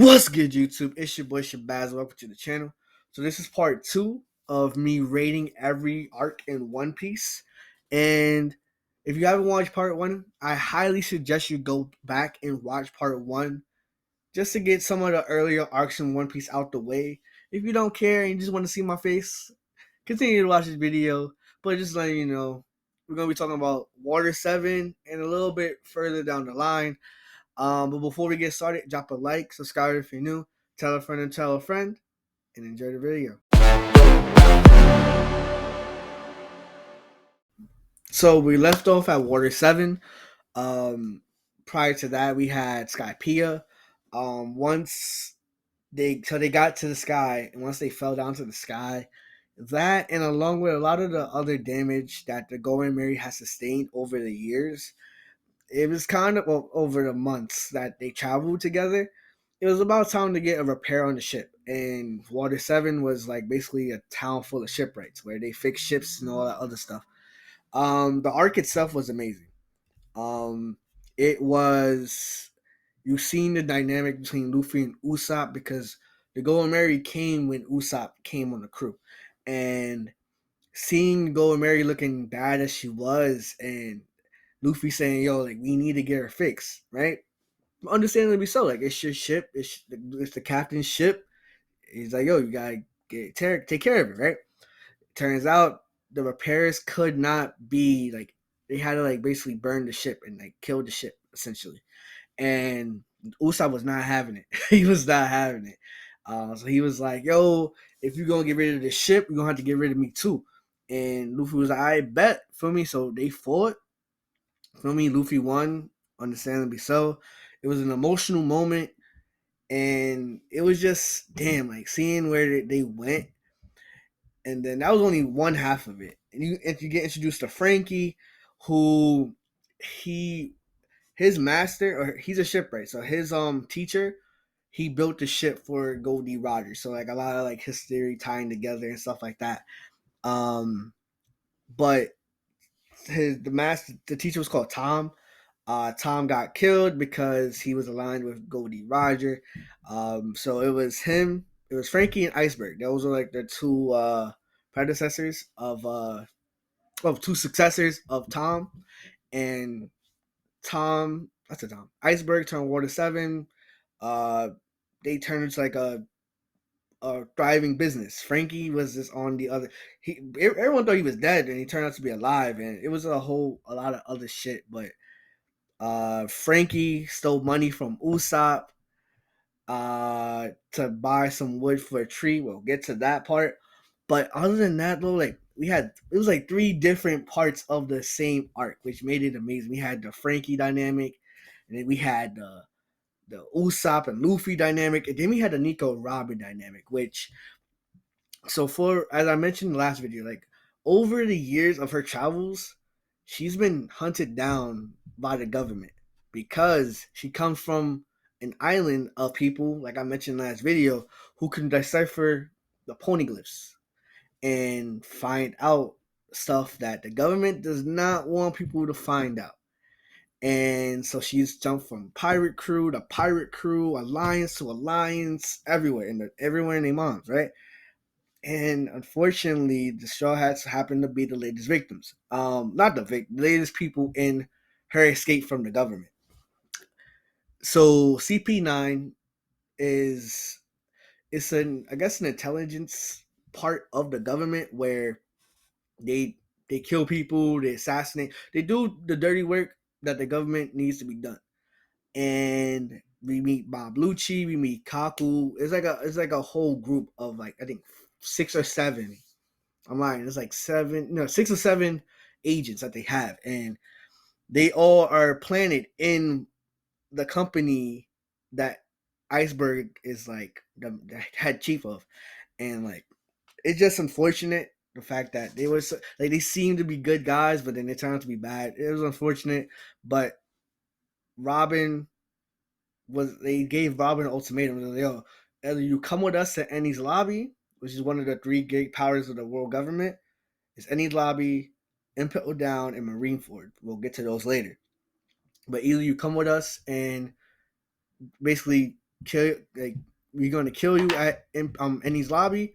What's good, YouTube? It's your boy Shabazz. Welcome to the channel. So this is part two of me rating every arc in One Piece. And if you haven't watched part one, I highly suggest you go back and watch part one just to get some of the earlier arcs in One Piece out the way. If you don't care and you just want to see my face, continue to watch this video. But just letting you know, we're gonna be talking about Water 7 and a little bit further down the line. But before we get started, drop a like, subscribe if you're new, tell a friend and tell a friend, and enjoy the video. So we left off at Water 7. Prior to that, we had Skypiea. Once they got to the sky, and once they fell down to the sky, that and along with a lot of the other damage that the Going Merry has sustained over the years, it was kind of over the months that they traveled together. It was about time to get a repair on the ship, and Water 7 was like basically a town full of shipwrights where they fix ships and all that other stuff. The arc itself was amazing. It was you've seen the dynamic between Luffy and Usopp because the Going Merry came when Usopp came on the crew, and seeing Going Merry looking bad as she was, and Luffy saying, "Yo, like we need to get her fixed," right? Understandably so. Like it's your ship. It's the captain's ship. He's like, "Yo, you gotta take care of it," right? Turns out the repairs could not be like they had to like basically burn the ship and like kill the ship essentially. And Usopp was not having it. He was not having it. So he was like, "Yo, if you're gonna get rid of the ship, you're gonna have to get rid of me too." And Luffy was like, "I bet for me." So they fought. For me, Luffy won, understandably so. It was an emotional moment, and it was just damn, like seeing where they went, and then that was only one half of it. And if you get introduced to Franky, who he his master or he's a shipwright, so his teacher he built the ship for Goldie Rogers. So like a lot of like history tying together and stuff like that. But the teacher was called Tom. Tom got killed because he was aligned with Goldie Roger. So it was him. It was Franky and Iceberg. Those were like the two predecessors of two successors of Tom. And Tom, that's a Tom. Iceberg turned Water 7. Uh, they turned into like a thriving business. Franky was just on the other. Everyone thought he was dead, and he turned out to be alive. And it was a lot of other shit. But Franky stole money from Usopp to buy some wood for a tree. We'll get to that part. But other than that, though, like it was like three different parts of the same arc, which made it amazing. We had the Franky dynamic, and then we had the Usopp and Luffy dynamic, and then we had the Nico Robin dynamic, which so for as I mentioned in the last video, like over the years of her travels, she's been hunted down by the government because she comes from an island of people, like I mentioned in the last video, who can decipher the poneglyphs and find out stuff that the government does not want people to find out. And so she's jumped from pirate crew to pirate crew, alliance to alliance, everywhere everywhere in their moms, right? And unfortunately, the Straw Hats happen to be the latest victims. Not the latest people in her escape from the government. So CP9 is it's an I guess an intelligence part of the government where they they kill people, they assassinate, they do the dirty work that the government needs to be done. And we meet Bob Lucci, we meet Kaku. It's like a whole group of like I think 6 or 7. I'm lying. It's like 6 or 7 agents that they have, and they all are planted in the company that Iceberg is like the head chief of, and like it's just unfortunate the fact that they were like they seemed to be good guys, but then they turned out to be bad. It was unfortunate, but Robin they gave Robin an ultimatum. Like, yo, either you come with us to Enies Lobby, which is one of the three great powers of the world government. It's Enies Lobby, Impel Down, and Marineford. We'll get to those later. But either you come with us and basically kill like we're gonna kill you at Enies lobby,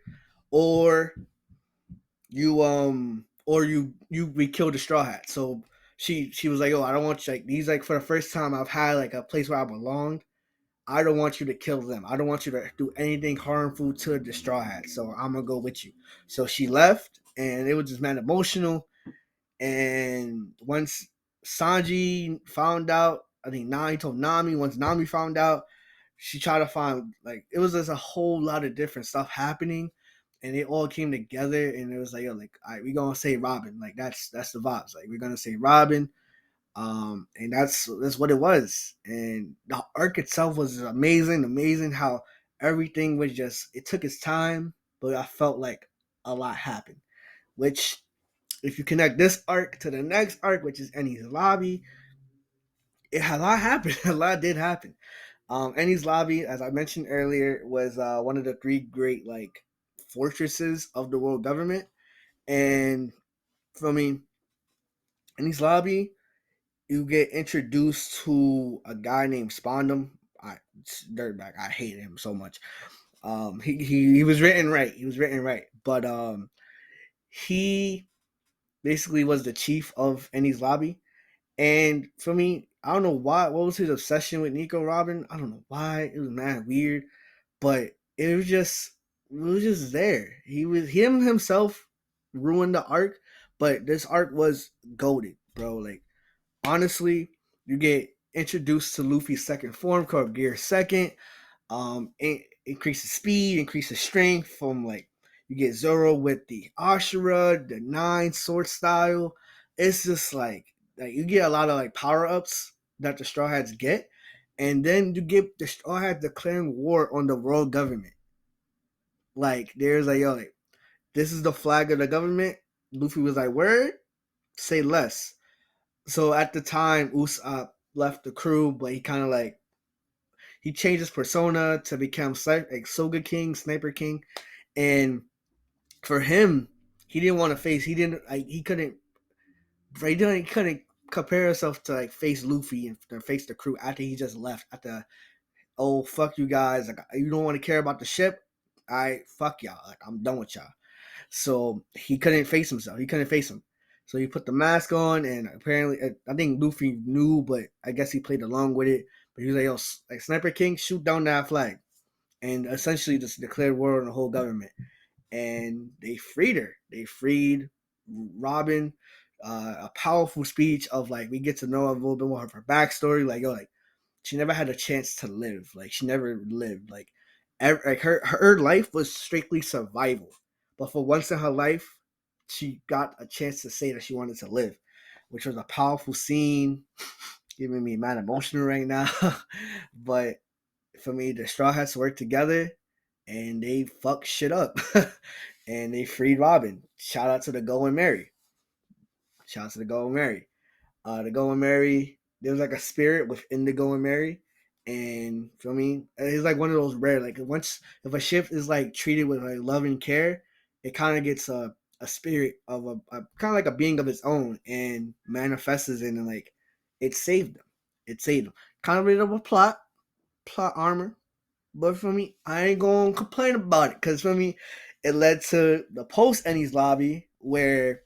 or you we killed the Straw Hat. So she was like, oh, I don't want you, like, these, like, for the first time I've had like a place where I belonged. I don't want you to kill them. I don't want you to do anything harmful to the Straw Hat. So I'm gonna go with you. So she left, and it was just mad emotional. And once Sanji found out, I think Nami told Nami. Once Nami found out, she tried to find, like, it was just a whole lot of different stuff happening, and it all came together. And it was like, yo, like, all right, we gonna say Robin. Like, that's the vibes. Like, we're gonna say Robin. And that's what it was. And the arc itself was amazing. Amazing how everything was just, it took its time, but I felt like a lot happened. Which, if you connect this arc to the next arc, which is Enies Lobby, it had a lot happened. A lot did happen. Enies Lobby, as I mentioned earlier, was one of the three great, like, fortresses of the world government. And for me, Enies Lobby, you get introduced to a guy named Spondum. Dirtbag. I hate him so much. He was written right. He was written right, but he basically was the chief of Enies Lobby. And for me, I don't know why. What was his obsession with Nico Robin? I don't know why. It was mad weird, but it was just there. He was him himself ruined the arc, but this arc was goaded, bro. Like, honestly, you get introduced to Luffy's second form called Gear Second. It increases speed, increases strength from, like, you get Zoro with the Ashura, the Nine Sword Style. It's just like you get a lot of, like, power ups that the Straw Hats get, and then you get the Straw Hats declaring war on the world government. Like, there's like, yo, like, this is the flag of the government. Luffy was like, word, say less. So at the time, Usopp left the crew, but he kind of, like, he changed his persona to become like Soga King, Sniper King, and for him, he didn't want to face. He didn't. Like, he couldn't. He couldn't compare himself to, like, face Luffy and to face the crew after he just left. After, oh, fuck you guys, like, you don't want to care about the ship. I fuck y'all. Like, I'm done with y'all. So he couldn't face himself. He couldn't face him. So he put the mask on, and apparently, I think Luffy knew, but I guess he played along with it. But he was like, "Yo, like, Sniper King, shoot down that flag," and essentially just declared war on the whole government. And they freed her. They freed Robin. A powerful speech of, like, we get to know a little bit more of her backstory. Like, yo, like, she never had a chance to live. Like, she never lived. Like, like, her life was strictly survival. But for once in her life, she got a chance to say that she wanted to live, which was a powerful scene, giving me mad emotional right now. But for me, the Straw Hats worked together, and they fucked shit up. And they freed Robin. Shout out to the Going Mary. Shout out to the Going Mary. The Going Mary, there was like a spirit within the Going Mary. And for me, it's like one of those rare, like, once, if a ship is, like, treated with, like, love and care, it kind of gets a spirit of a kind of like a being of its own, and manifests in, and, like, it saved them. It saved them. Kind of a bit of a plot armor. But for me, I ain't gonna complain about it, because for me, it led to the post Enies Lobby, where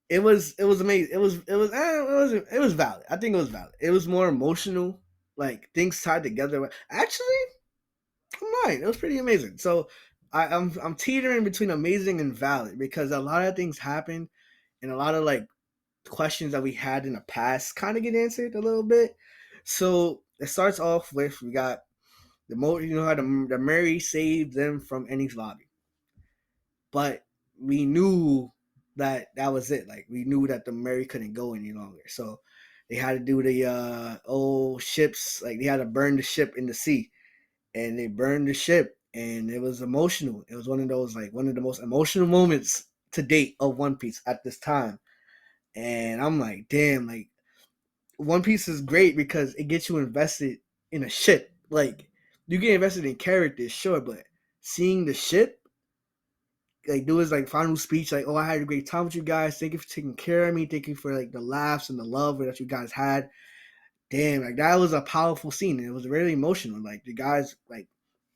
it was amazing. It was valid. I think it was valid. It was more emotional, like, things tied together. Actually, I'm lying. It was pretty amazing. So I'm teetering between amazing and valid, because a lot of things happened, and a lot of, like, questions that we had in the past kind of get answered a little bit. So it starts off with, we got how the Mary saved them from Enies Lobby, but we knew that that was it. Like, we knew that the Mary couldn't go any longer, so they had to do the old ships. Like, they had to burn the ship in the sea, and they burned the ship, and it was emotional. It was one of those, like, one of the most emotional moments to date of One Piece at this time. And I'm like, damn, like, One Piece is great because it gets you invested in a ship. Like, you get invested in characters, sure, but seeing the ship, like, do his, like, final speech, like, oh, I had a great time with you guys. Thank you for taking care of me. Thank you for, like, the laughs and the love that you guys had. damn, like that was a powerful scene. It was really emotional. Like the guys, like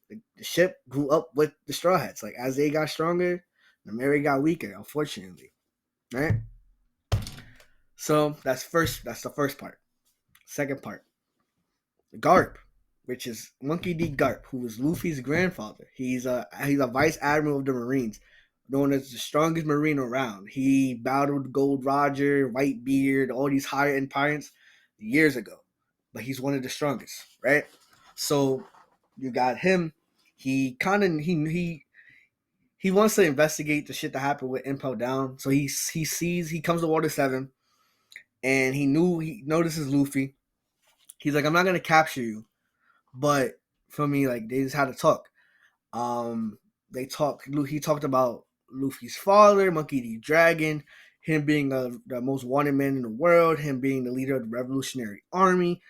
the ship grew up with the Straw Hats. Like as they got stronger, the Mary got weaker. Unfortunately, right? So that's first. That's the first part. Second part, Garp, which is Monkey D. Garp, who was Luffy's grandfather. He's a vice admiral of the Marines, known as the strongest Marine around. He battled Gold Roger, Whitebeard, all these higher end pirates years ago, but he's one of the strongest, right? So you got him. He kind of he wants to investigate the shit that happened with Impel Down. So he comes to Water 7, and he notices Luffy. He's like, I'm not gonna capture you, but for me, like they just had to talk. Um, they talked. He talked about Luffy's father, Monkey D. Dragon, him being the most wanted man in the world, him being the leader of the Revolutionary Army,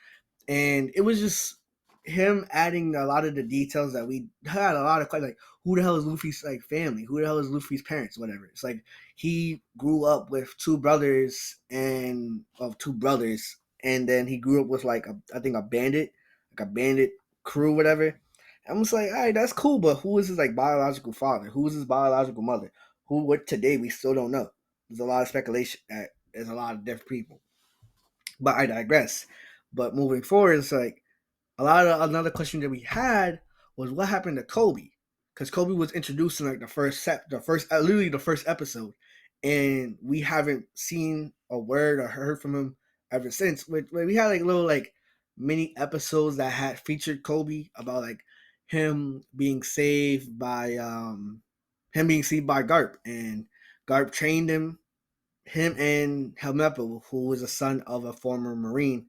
and it was just him adding a lot of the details that we had a lot of questions, like who the hell is Luffy's like family, who the hell is Luffy's parents, whatever. It's like he grew up with two brothers, and then he grew up with like I think a bandit crew, whatever. I'm just like, all right, that's cool, but who is his like biological father? Who is his biological mother? Who? What today we still don't know. There's a lot of speculation that there's a lot of different people, but I digress. But moving forward, it's like a lot of another question that we had was what happened to Kobe, because Kobe was introduced in like literally the first episode, and we haven't seen a word or heard from him ever since. We had like little like mini episodes that had featured Kobe about like him being saved by Garp, and Garp trained him and Helmeppo, who was a son of a former Marine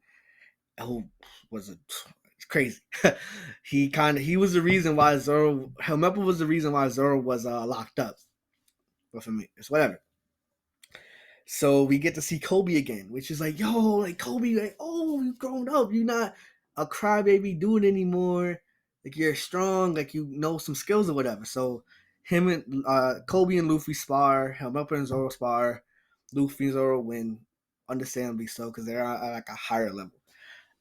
who was a it's crazy. He was the reason why Zoro Helmeppo was the reason why Zoro was locked up. But for me, it's whatever. So we get to see Kobe again, which is like, yo, like Kobe, like, oh, you grown up. You're not a crybaby dude anymore. Like you're strong, like you know some skills or whatever. So him and Kobe and Luffy spar, Helmeppo and Zoro spar. Luffy and Zoro win, understandably so, because they're at like a higher level.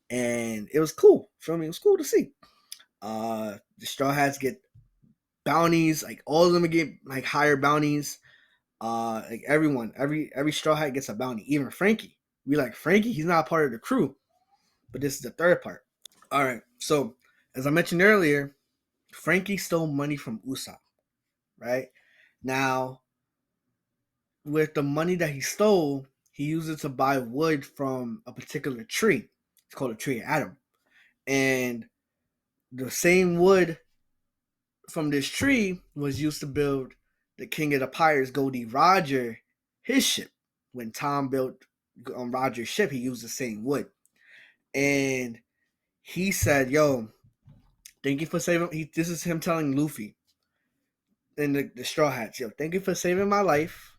And it was cool. Feel me? It was cool to see. The Straw Hats get bounties, like all of them get like higher bounties. Like every Straw Hat gets a bounty. Even Frankie. We like Frankie. He's not a part of the crew, but this is the third part. All right. So as I mentioned earlier, Frankie stole money from Usopp. Right now, with the money that he stole, he used it to buy wood from a particular tree. It's called a tree of Adam, and the same wood from this tree was used to build the King of the Pirates, Goldie Roger, his ship. When Tom built on Roger's ship, he used the same wood. And he said, yo, thank you for saving. This is him telling Luffy and the Straw Hats, yo, thank you for saving my life.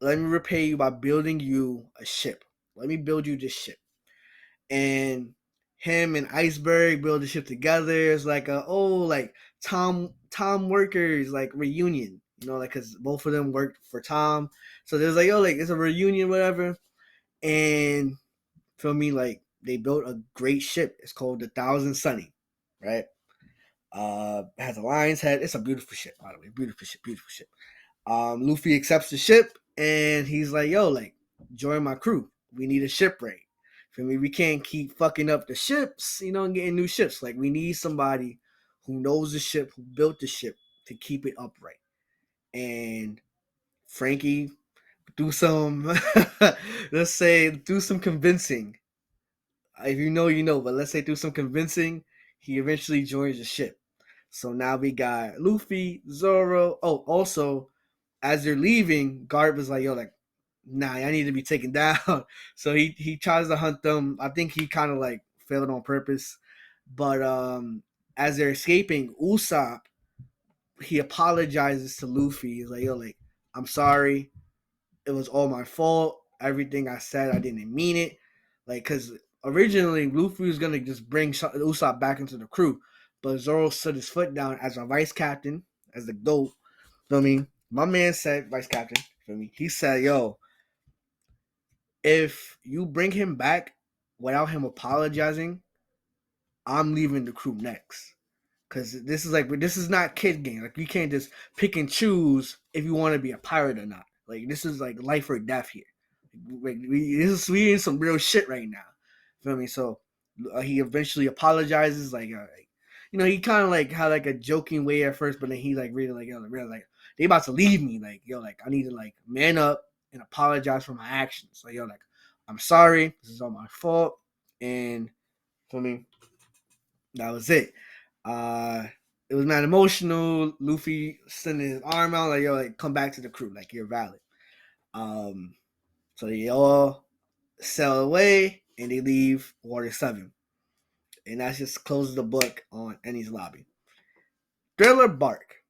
Let me repay you by building you a ship. Let me build you this ship. And him and Iceberg build the ship together. It's like like Tom workers like reunion, like because both of them worked for Tom. So there's like like it's a reunion, whatever. And feel me, like they built a great ship. It's called the Thousand Sunny, right? It has a lion's head. It's a beautiful ship, by the way. Beautiful ship, beautiful ship. Luffy accepts the ship and he's like, yo, like, join my crew. We need a shipwright. For me, we can't keep fucking up the ships, and getting new ships. Like, we need somebody who knows the ship, who built the ship to keep it upright. And Frankie, do some, let's say, do some convincing. If you know, you know, but let's say through some convincing, he eventually joins the ship. So now we got Luffy, Zoro. Oh, also, as they're leaving, Garp is like, yo, like, nah, I need to be taken down. So he tries to hunt them. I think he kind of like failed on purpose. But as they're escaping, Usopp, he apologizes to Luffy. He's like, yo, like, I'm sorry. It was all my fault. Everything I said, I didn't mean it. Like, because originally Luffy was gonna just bring Usopp back into the crew, but Zoro stood his foot down as a vice captain, as the GOAT. Feel me? My man said, vice captain. Feel me? He said, "Yo, if you bring him back, without him apologizing, I'm leaving the crew next. Cause this is not kid game. Like you can't just pick and choose if you want to be a pirate or not. Like this is like life or death here. Like we in some real shit right now. Feel me? So he eventually apologizes. He kind of like had like a joking way at first, but then he like really like they about to leave me. Like like I need to like man up and apologize for my actions. Like like I'm sorry. This is all my fault. And for me, that was it. Uh, it was not emotional. Luffy sending his arm out like like come back to the crew, like you're valid. Um, so they all sail away and they leave Water 7. And that just closes the book on Enies Lobby. Thriller Bark.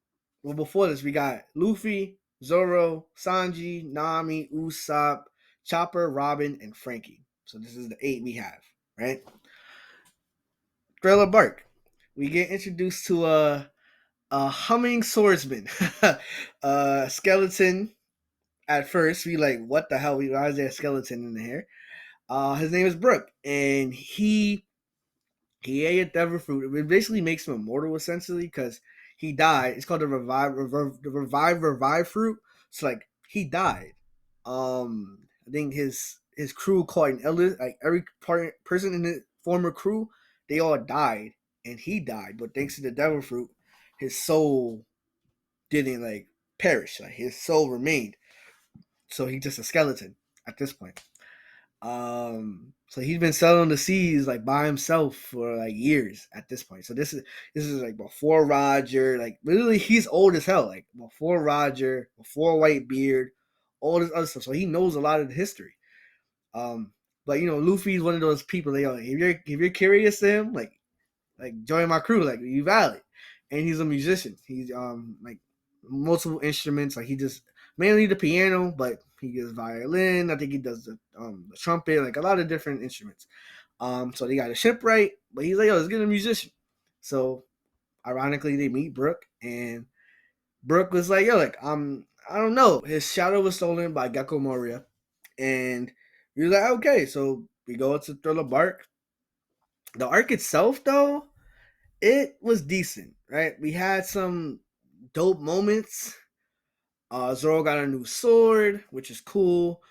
Well, before this, we got Luffy, Zoro, Sanji, Nami, Usopp, Chopper, Robin, and Frankie. So this is the 8 we have, right? Thriller Bark. We get introduced to a humming swordsman, skeleton. At first, we like, what the hell? Why is there a skeleton in here? His name is Brook, and he ate a devil fruit. It basically makes him immortal essentially because he died. It's called the revive fruit. So like he died. I think his crew caught an illness. Like every person in the former crew, they all died, and he died. But thanks to the devil fruit, his soul didn't like perish. Like his soul remained. So he's just a skeleton at this point. So he's been sailing the seas like by himself for like years at this point. So this is like before Roger, like literally he's old as hell, like before Roger, before Whitebeard, all this other stuff. So he knows a lot of the history. But Luffy's one of those people. If you're curious to him, like join my crew, like you valid. And he's a musician. He's like multiple instruments. Like he just mainly the piano, but he does violin. I think he does the trumpet, like a lot of different instruments. So they got a shipwright, but he's like, yo, let's get a musician. So ironically, they meet Brook, and Brook was like, yo, like I don't know. His shadow was stolen by Gecko Moria, and he was like, okay, so we go to Thriller Bark. The arc itself, though, it was decent, right? We had some dope moments. Zoro got a new sword, which is cool.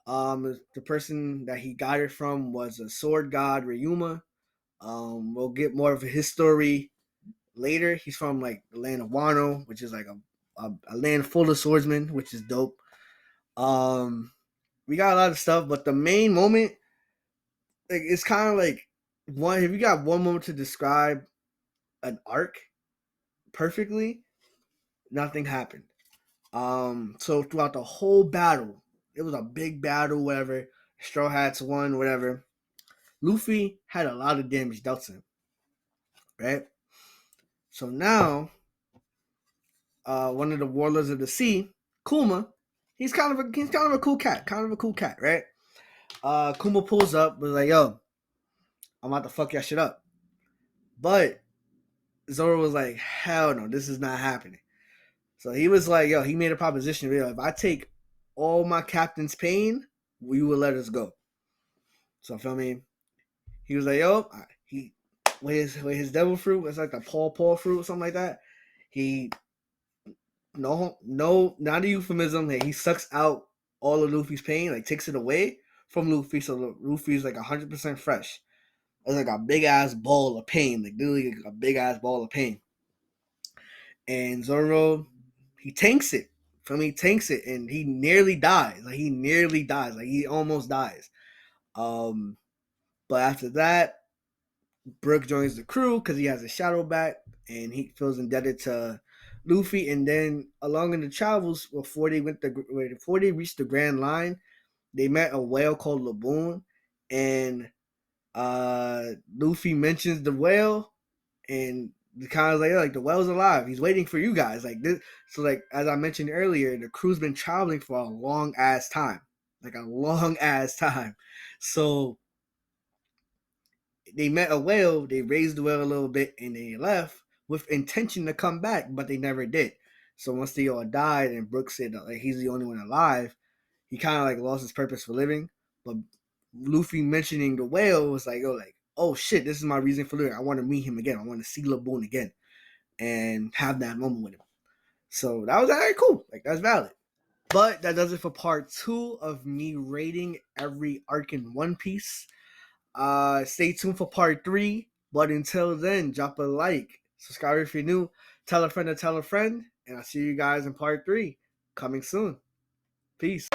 The person that he got it from was a sword god, Ryuma. We'll get more of his story later. He's from like the land of Wano, which is like a land full of swordsmen, which is dope. We got a lot of stuff, but the main moment, like, it's kind of like one. If you got one moment to describe an arc perfectly, nothing happened. So throughout the whole battle, it was a big battle, whatever. Straw Hats won, whatever. Luffy had a lot of damage dealt to him, right? So now, one of the warlords of the sea, Kuma, he's kind of a cool cat, right? Kuma pulls up, was like, "Yo, I'm about to fuck your shit up," but Zoro was like, "Hell no, this is not happening." So he was like, "Yo," he made a proposition. Yo, if I take all my captain's pain, you will let us go. So feel me? He was like, "Yo," he with his devil fruit, it's like a paw fruit or something like that. He no, not a euphemism. Like, he sucks out all of Luffy's pain, like takes it away from Luffy, so Luffy's like 100% fresh. It's like a big ass ball of pain, like literally a big ass ball of pain. And Zoro, he tanks it. For me, he tanks it, and he nearly dies. Like he almost dies. Um, but after that, Brook joins the crew because he has a shadow back, and he feels indebted to Luffy. And then along in the travels, before they reached the Grand Line, they met a whale called Laboon, and Luffy mentions the whale, and the kind of like the whale's alive. He's waiting for you guys. Like this. So like as I mentioned earlier, the crew's been traveling for a long ass time, like a long ass time. So they met a whale, they raised the whale a little bit, and they left with intention to come back, but they never did. So once they all died, and Brooks said that like he's the only one alive, he kind of like lost his purpose for living. But Luffy mentioning the whale was like, oh shit, this is my reason for living. I want to meet him again. I want to see Laboon again and have that moment with him. So that was all right, cool. Like, that's valid. But that does it for part 2 of me rating every arc in One Piece. Stay tuned for part 3. But until then, drop a like, subscribe if you're new, tell a friend to tell a friend, and I'll see you guys in part 3. Coming soon. Peace.